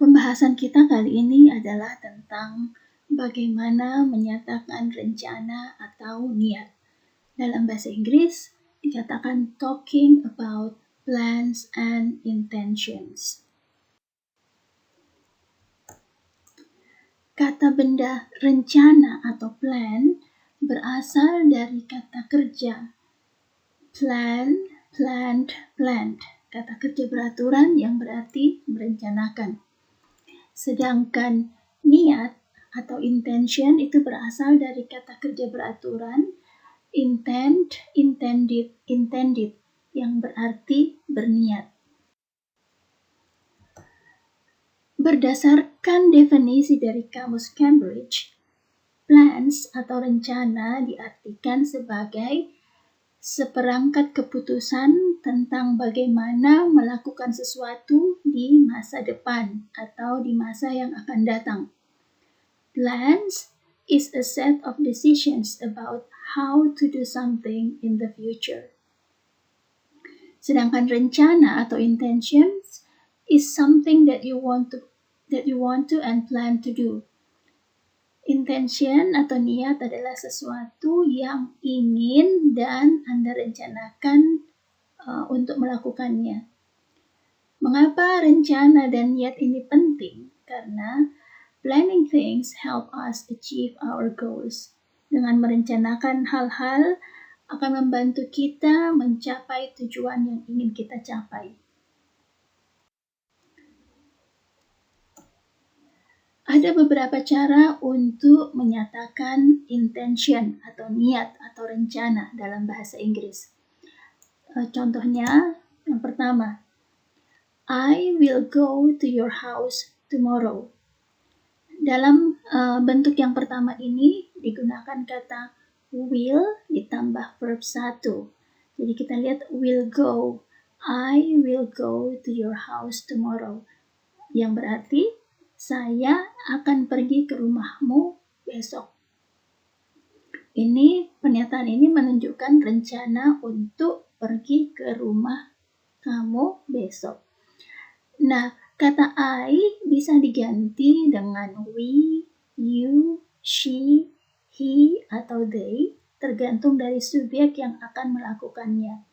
Pembahasan kita kali ini adalah tentang bagaimana menyatakan rencana atau niat. Dalam bahasa Inggris dikatakan talking about plans and intentions. Kata benda rencana atau plan berasal dari kata kerja plan, planned, planned. Kata kerja beraturan yang berarti merencanakan. Sedangkan niat atau intention itu berasal dari kata kerja beraturan intend, intended, intended yang berarti berniat. Berdasarkan definisi dari Kamus Cambridge, plans atau rencana diartikan sebagai seperangkat keputusan tentang bagaimana melakukan sesuatu di masa depan atau di masa yang akan datang. Plans is a set of decisions about how to do something in the future. Sedangkan rencana atau intentions is something that you want to and plan to do. Intention atau niat adalah sesuatu yang ingin dan Anda rencanakan untuk melakukannya. Mengapa rencana dan niat ini penting? Karena planning things help us achieve our goals. Dengan merencanakan hal-hal akan membantu kita mencapai tujuan yang ingin kita capai. Ada beberapa cara untuk menyatakan intention atau niat atau rencana dalam bahasa Inggris. Contohnya, yang pertama, I will go to your house tomorrow. Dalam bentuk yang pertama ini digunakan kata will ditambah verb 1. Jadi kita lihat will go. I will go to your house tomorrow. Yang berarti saya akan pergi ke rumahmu besok. Pernyataan ini menunjukkan rencana untuk pergi ke rumah kamu besok. Nah, kata I bisa diganti dengan we, you, she, he, atau they, tergantung dari subjek yang akan melakukannya.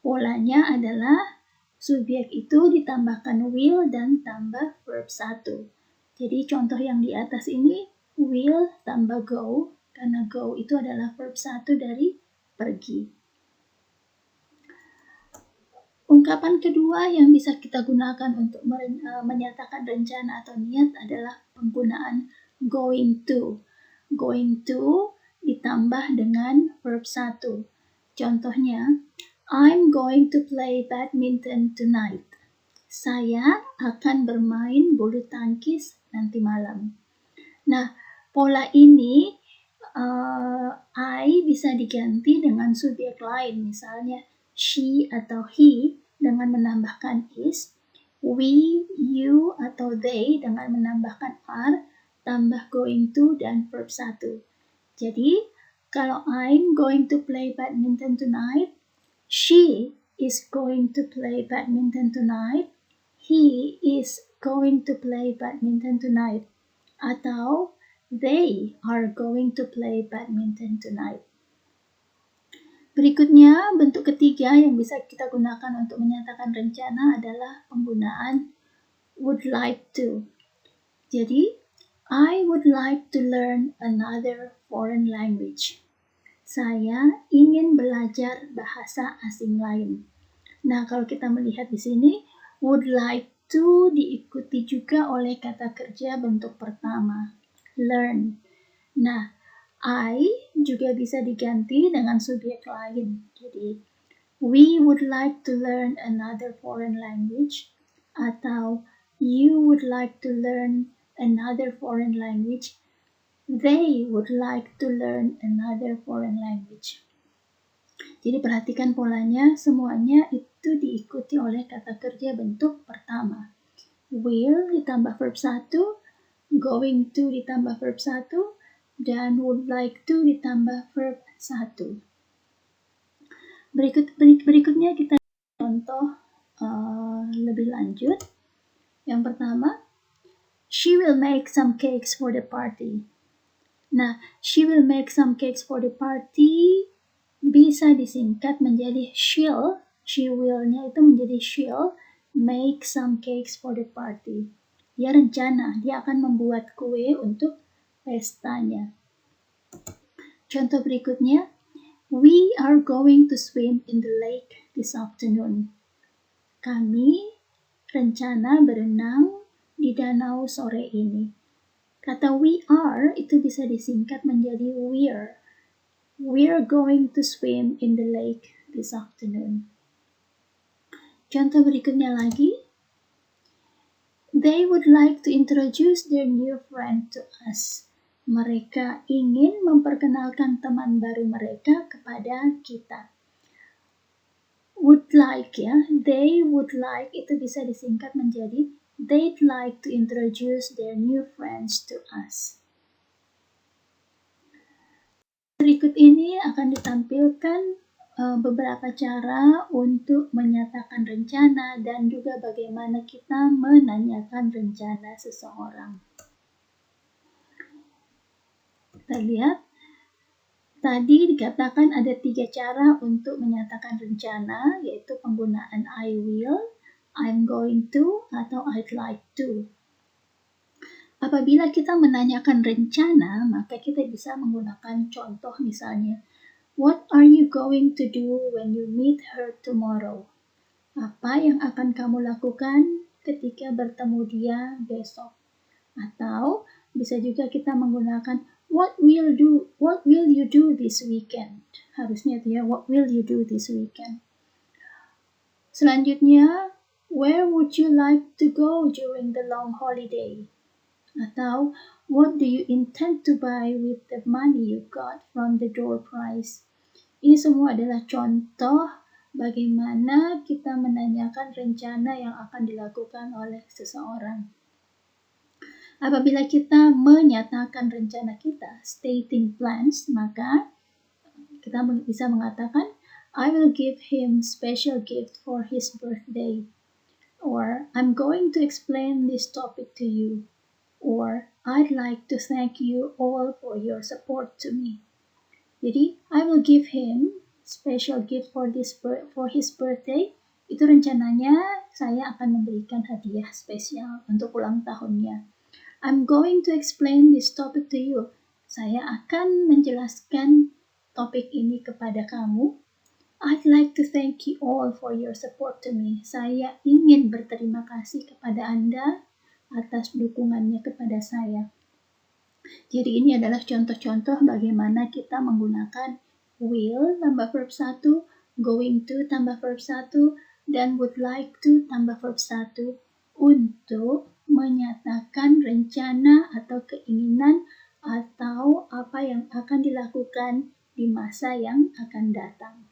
Polanya adalah subjek itu ditambahkan will dan tambah verb 1. Jadi contoh yang di atas ini will tambah go, karena go itu adalah verb 1 dari pergi. Ungkapan kedua yang bisa kita gunakan untuk menyatakan rencana atau niat adalah penggunaan going to. Going to ditambah dengan verb 1. Contohnya, I'm going to play badminton tonight. Saya akan bermain bulu tangkis nanti malam. Nah, pola ini I bisa diganti dengan subjek lain, misalnya she atau he dengan menambahkan is, we, you atau they dengan menambahkan are, tambah going to dan verb 1. Jadi, kalau I'm going to play badminton tonight, she is going to play badminton tonight, he is going to play badminton tonight, atau they are going to play badminton tonight. Berikutnya, bentuk ketiga yang bisa kita gunakan untuk menyatakan rencana adalah penggunaan would like to. Jadi, I would like to learn another foreign language. Saya ingin belajar bahasa asing lain. Nah, kalau kita melihat di sini, would like to diikuti juga oleh kata kerja bentuk pertama, learn. Nah, I juga bisa diganti dengan subjek lain. Jadi, we would like to learn another foreign language, atau you would like to learn another foreign language, they would like to learn another foreign language. Jadi perhatikan polanya, semuanya itu diikuti oleh kata kerja bentuk pertama. Will ditambah verb 1, going to ditambah verb 1, dan would like to ditambah verb 1. Berikutnya kita contoh lebih lanjut. Yang pertama, She will make some cakes for the party. Nah, she will make some cakes for the party bisa disingkat menjadi she'll. She will-nya itu menjadi she'll make some cakes for the party. Dia rencana, dia akan membuat kue untuk pestanya. Contoh berikutnya, we are going to swim in the lake this afternoon. Kami rencana berenang di danau sore ini. Kata we are itu bisa disingkat menjadi we're. We're going to swim in the lake this afternoon. Contoh berikutnya lagi. They would like to introduce their new friend to us. Mereka ingin memperkenalkan teman baru mereka kepada kita. Would like ya, they would like itu bisa disingkat menjadi they'd like to introduce their new friends to us. Berikut ini akan ditampilkan beberapa cara untuk menyatakan rencana dan juga bagaimana kita menanyakan rencana seseorang. Kita lihat, tadi dikatakan ada 3 cara untuk menyatakan rencana, yaitu penggunaan I will, I'm going to, atau I'd like to. Apabila kita menanyakan rencana, maka kita bisa menggunakan contoh misalnya, what are you going to do when you meet her tomorrow? Apa yang akan kamu lakukan ketika bertemu dia besok? Atau bisa juga kita menggunakan what will you do this weekend? Harusnya itu ya, what will you do this weekend? Selanjutnya, where would you like to go during the long holiday? Atau what do you intend to buy with the money you got from the door prize? Ini semua adalah contoh bagaimana kita menanyakan rencana yang akan dilakukan oleh seseorang. Apabila kita menyatakan rencana kita, stating plans, maka kita bisa mengatakan, I will give him special gift for his birthday. Or, I'm going to explain this topic to you. Or, I'd like to thank you all for your support to me. Jadi, I will give him special gift for his birthday. Itu rencananya saya akan memberikan hadiah spesial untuk ulang tahunnya. I'm going to explain this topic to you. Saya akan menjelaskan topik ini kepada kamu. I'd like to thank you all for your support to me. Saya ingin berterima kasih kepada Anda atas dukungannya kepada saya. Jadi ini adalah contoh-contoh bagaimana kita menggunakan will tambah verb 1, going to tambah verb 1, dan would like to tambah verb 1 untuk menyatakan rencana atau keinginan atau apa yang akan dilakukan di masa yang akan datang.